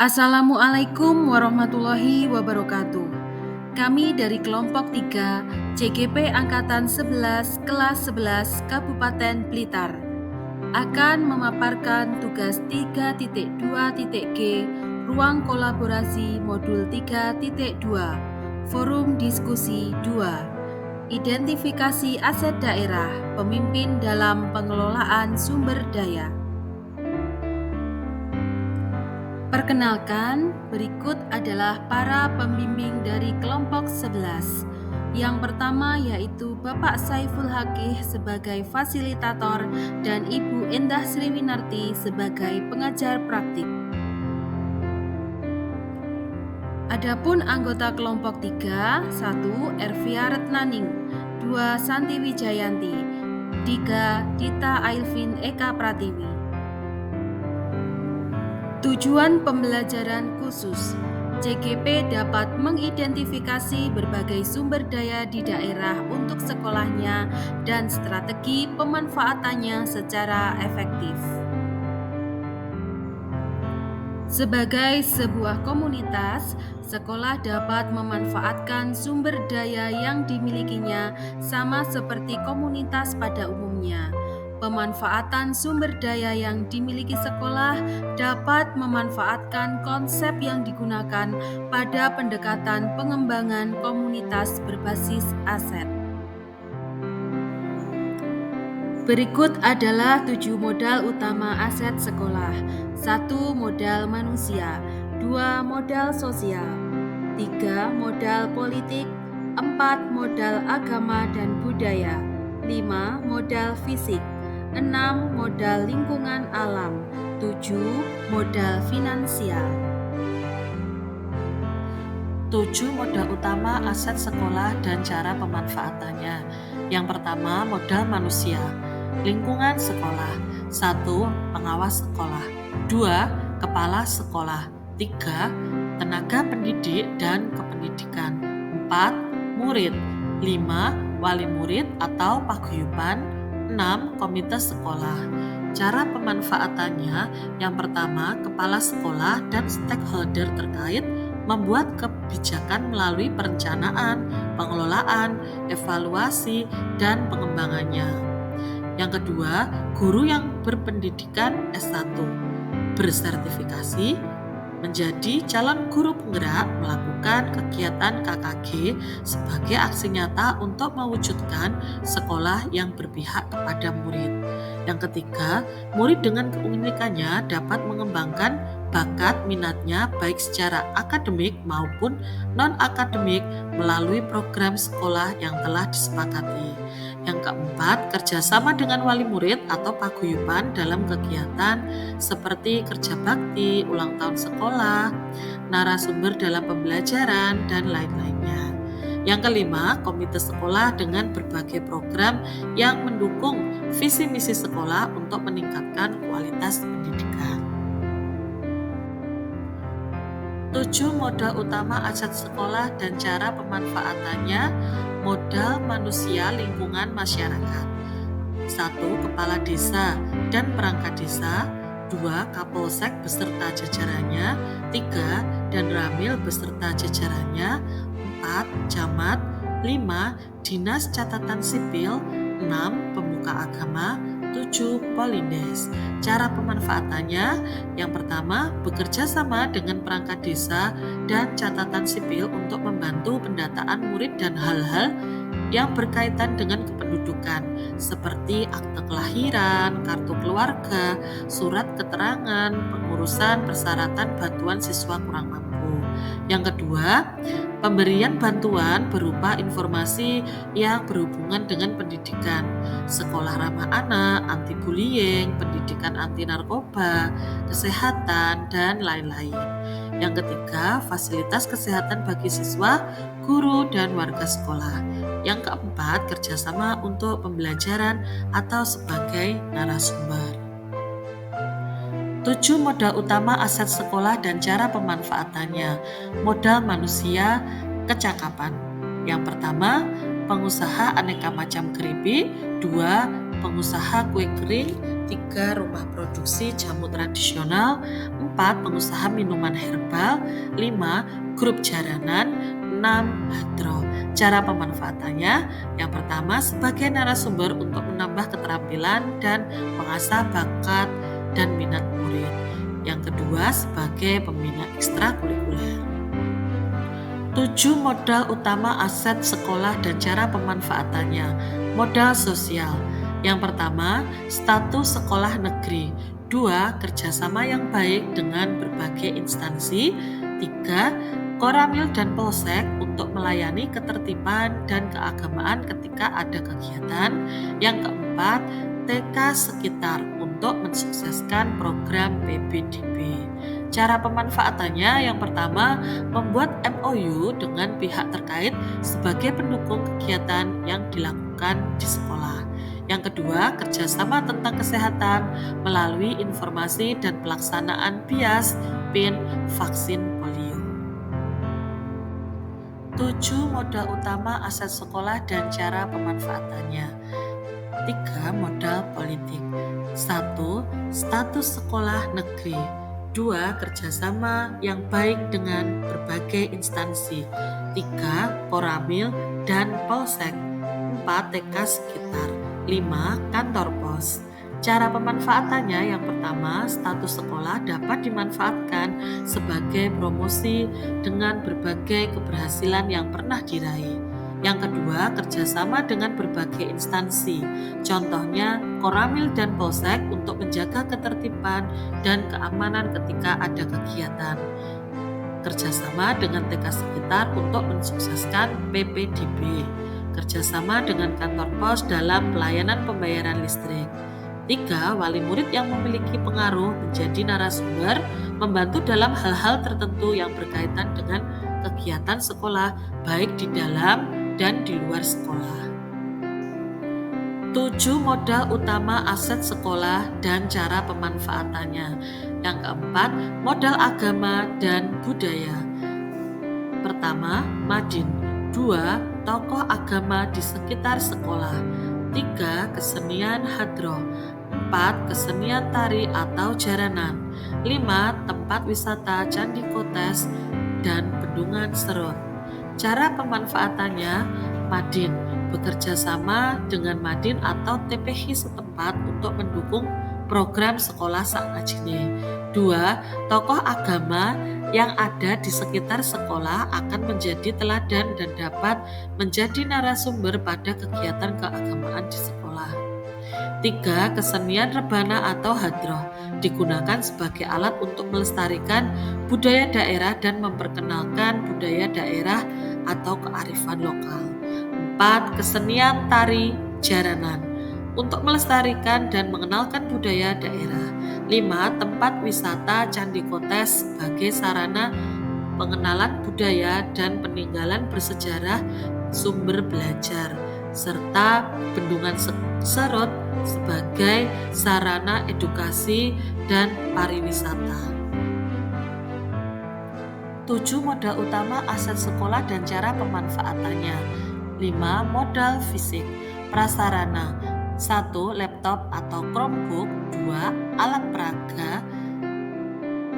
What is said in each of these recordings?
Assalamualaikum warahmatullahi wabarakatuh. Kami dari kelompok 3 CGP Angkatan 11 kelas 11 Kabupaten Blitar akan memaparkan tugas 3.2.G Ruang Kolaborasi Modul 3.2 Forum Diskusi 2 Identifikasi Aset Daerah Pemimpin dalam Pengelolaan Sumber Daya. Perkenalkan, berikut adalah para pembimbing dari kelompok 11. Yang pertama yaitu Bapak Saiful Hakih sebagai fasilitator dan Ibu Endah Sriwinarti sebagai pengajar praktik. Adapun anggota kelompok 3, 1. Ervia Retnaning, 2. Santi Wijayanti, 3. Dita Ailvin Eka Pratiwi. Tujuan pembelajaran khusus, CGP dapat mengidentifikasi berbagai sumber daya di daerah untuk sekolahnya dan strategi pemanfaatannya secara efektif. Sebagai sebuah komunitas, sekolah dapat memanfaatkan sumber daya yang dimilikinya sama seperti komunitas pada umumnya. Pemanfaatan sumber daya yang dimiliki sekolah dapat memanfaatkan konsep yang digunakan pada pendekatan pengembangan komunitas berbasis aset. Berikut adalah 7 modal utama aset sekolah. 1. Modal manusia, 2. Modal sosial, 3. Modal politik, 4. Modal agama dan budaya, 5. Modal fisik, 6. Modal lingkungan alam, 7. Modal finansial. 7 modal utama aset sekolah dan cara pemanfaatannya. Yang pertama, modal manusia, lingkungan sekolah. 1. Pengawas sekolah, 2. Kepala sekolah, 3. Tenaga pendidik dan kependidikan, 4. Murid, 5. Wali murid atau paguyuban, 6. Komite sekolah. Cara pemanfaatannya, yang pertama, kepala sekolah dan stakeholder terkait membuat kebijakan melalui perencanaan, pengelolaan, evaluasi, dan pengembangannya. Yang kedua, guru yang berpendidikan S1 bersertifikasi menjadi calon guru penggerak melakukan kegiatan KKG sebagai aksi nyata untuk mewujudkan sekolah yang berpihak kepada murid. Yang ketiga, murid dengan keunikannya dapat mengembangkan bakat minatnya baik secara akademik maupun non-akademik melalui program sekolah yang telah disepakati. Yang keempat, kerjasama dengan wali murid atau paguyuban dalam kegiatan seperti kerja bakti, ulang tahun sekolah, narasumber dalam pembelajaran, dan lain-lainnya. Yang kelima, komite sekolah dengan berbagai program yang mendukung visi misi sekolah untuk meningkatkan kualitas pendidikan. 7 modal utama aset sekolah dan cara pemanfaatannya. Modal manusia lingkungan masyarakat. 1. Kepala desa dan perangkat desa, 2. Kapolsek beserta jajarannya, 3. dan ramil beserta jajarannya, 4. Camat, 5. Dinas Catatan Sipil, 6. Pemuka agama, 7. Polindes. Cara pemanfaatannya, yang pertama, bekerja sama dengan perangkat desa dan catatan sipil untuk membantu pendataan murid dan hal-hal yang berkaitan dengan kependudukan seperti akte kelahiran, kartu keluarga, surat keterangan, pengurusan persyaratan bantuan siswa kurang mampu. Yang kedua, pemberian bantuan berupa informasi yang berhubungan dengan pendidikan, sekolah ramah anak, anti bullying, pendidikan anti narkoba, kesehatan, dan lain-lain. Yang ketiga, fasilitas kesehatan bagi siswa, guru, dan warga sekolah. Yang keempat, kerjasama untuk pembelajaran atau sebagai narasumber. 7 modal utama aset sekolah dan cara pemanfaatannya. Modal manusia, kecakapan. Yang pertama, pengusaha aneka macam keripik, 2. pengusaha kue kering. 3. Rumah produksi jamu tradisional. 4. Pengusaha minuman herbal. 5. Grup jaranan. 6. Hadroh. Cara pemanfaatannya, yang pertama sebagai narasumber untuk menambah keterampilan dan mengasah bakat dan minat murid. Yang kedua sebagai pembina ekstrakurikuler. 7. Modal utama aset sekolah dan cara pemanfaatannya. Modal sosial. Yang pertama, status sekolah negeri. 2. Kerjasama yang baik dengan berbagai instansi. 3. Koramil dan Polsek untuk melayani ketertiban dan keagamaan ketika ada kegiatan. Yang keempat, TK sekitar untuk mensukseskan program PPDB. Cara pemanfaatannya, yang pertama, membuat MOU dengan pihak terkait sebagai pendukung kegiatan yang dilakukan di sekolah. Yang kedua, kerjasama tentang kesehatan melalui informasi dan pelaksanaan BIAS, PIN, vaksin polio. 7. Modal utama aset sekolah dan cara pemanfaatannya. 3. Modal politik. 1. Status sekolah negeri. 2. Kerjasama yang baik dengan berbagai instansi. 3. Koramil dan Polsek. 4. TK sekitar. 5. Kantor pos. Cara pemanfaatannya, yang pertama, status sekolah dapat dimanfaatkan sebagai promosi dengan berbagai keberhasilan yang pernah diraih. Yang kedua, kerjasama dengan berbagai instansi, contohnya Koramil dan Polsek untuk menjaga ketertiban dan keamanan ketika ada kegiatan. Kerjasama dengan TK sekitar untuk mensukseskan PPDB. Kerjasama dengan kantor pos dalam pelayanan pembayaran listrik. 3. Wali murid yang memiliki pengaruh menjadi narasumber, membantu dalam hal-hal tertentu yang berkaitan dengan kegiatan sekolah, baik di dalam dan di luar sekolah. 7. Modal utama aset sekolah dan cara pemanfaatannya. Yang keempat, modal agama dan budaya. Pertama, Madin. 2. Tokoh agama di sekitar sekolah. 3. Kesenian hadroh. 4. Kesenian tari atau jaranan. 5. Tempat wisata Candi Kotes dan Bendungan Serut. Cara pemanfaatannya, Madin bekerja sama dengan Madin atau TPH setempat untuk mendukung program sekolah Saknajine. 2. Tokoh agama yang ada di sekitar sekolah akan menjadi teladan dan dapat menjadi narasumber pada kegiatan keagamaan di sekolah. 3. Kesenian rebana atau hadroh digunakan sebagai alat untuk melestarikan budaya daerah dan memperkenalkan budaya daerah atau kearifan lokal. 4. Kesenian tari jaranan untuk melestarikan dan mengenalkan budaya daerah. 5. Tempat wisata Candi Kotes sebagai sarana pengenalan budaya dan peninggalan bersejarah sumber belajar, serta Bendungan Serut sebagai sarana edukasi dan pariwisata. 7. Modal utama aset sekolah dan cara pemanfaatannya. 5. Modal fisik, prasarana. 1. Laptop atau Chromebook. 2. Alat peraga.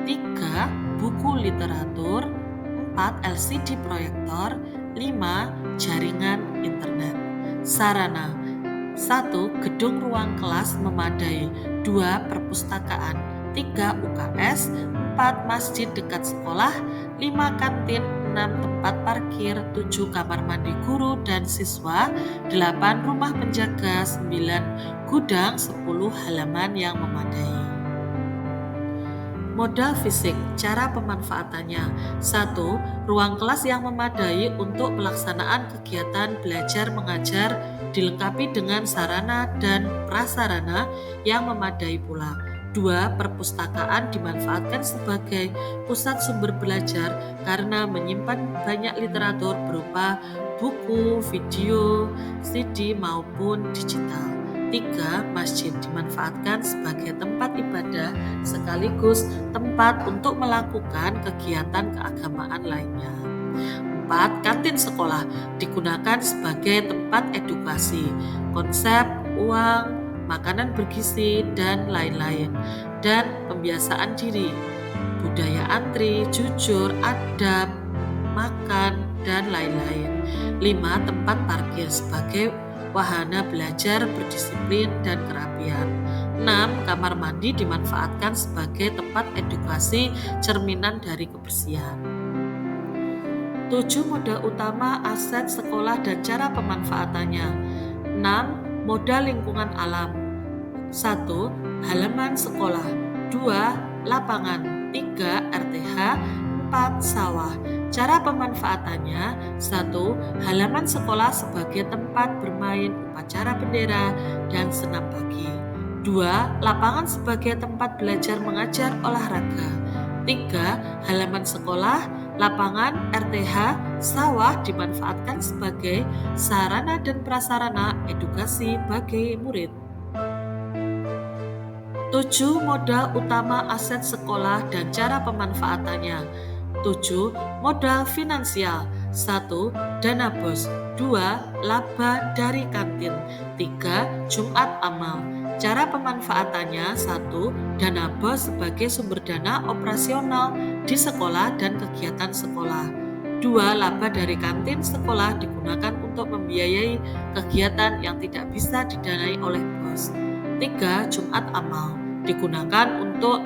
3. Buku literatur. 4. LCD proyektor. 5. Jaringan internet. Sarana. 1. Gedung ruang kelas memadai. 2. Perpustakaan. 3. UKS. 4. Masjid dekat sekolah. 5. Kantin. 6. Tempat parkir. 7. Kamar mandi guru dan siswa. 8. Rumah penjaga. 9. Gudang. 10. Halaman yang memadai. Modal fisik, cara pemanfaatannya. 1. Ruang kelas yang memadai untuk pelaksanaan kegiatan belajar mengajar dilengkapi dengan sarana dan prasarana yang memadai pula. 2. Perpustakaan dimanfaatkan sebagai pusat sumber belajar karena menyimpan banyak literatur berupa buku, video, CD maupun digital. 3. Masjid dimanfaatkan sebagai tempat ibadah sekaligus tempat untuk melakukan kegiatan keagamaan lainnya. 4. Kantin sekolah digunakan sebagai tempat edukasi, konsep, uang, makanan bergizi, dan lain-lain. Dan pembiasaan diri, budaya antri, jujur, adab, makan, dan lain-lain. 5. Tempat parkir sebagai wahana belajar berdisiplin dan kerapian. 6. Kamar mandi dimanfaatkan sebagai tempat edukasi cerminan dari kebersihan. 7. Moda utama aset sekolah dan cara pemanfaatannya. 6. Moda lingkungan alam. 1. Halaman sekolah. 2. Lapangan. 3. RTH. 4. Sawah. Cara pemanfaatannya. 1. Halaman sekolah sebagai tempat bermain upacara bendera dan senam pagi. 2. Lapangan sebagai tempat belajar mengajar olahraga. 3. Halaman sekolah, lapangan, RTH, sawah dimanfaatkan sebagai sarana dan prasarana edukasi bagi murid. 7. Modal utama aset sekolah dan cara pemanfaatannya. 7. Modal finansial. 1. Dana bos. 2. Laba dari kantin. 3. Jumat amal. Cara pemanfaatannya. 1. Dana bos sebagai sumber dana operasional di sekolah dan kegiatan sekolah. 2. Laba dari kantin sekolah digunakan untuk membiayai kegiatan yang tidak bisa didanai oleh bos. 3. Jumat amal digunakan untuk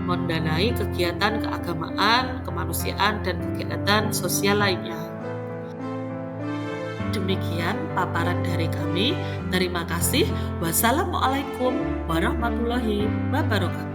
mendanai kegiatan keagamaan, kemanusiaan, dan kegiatan sosial lainnya. Demikian paparan dari kami. Terima kasih. Wassalamualaikum warahmatullahi wabarakatuh.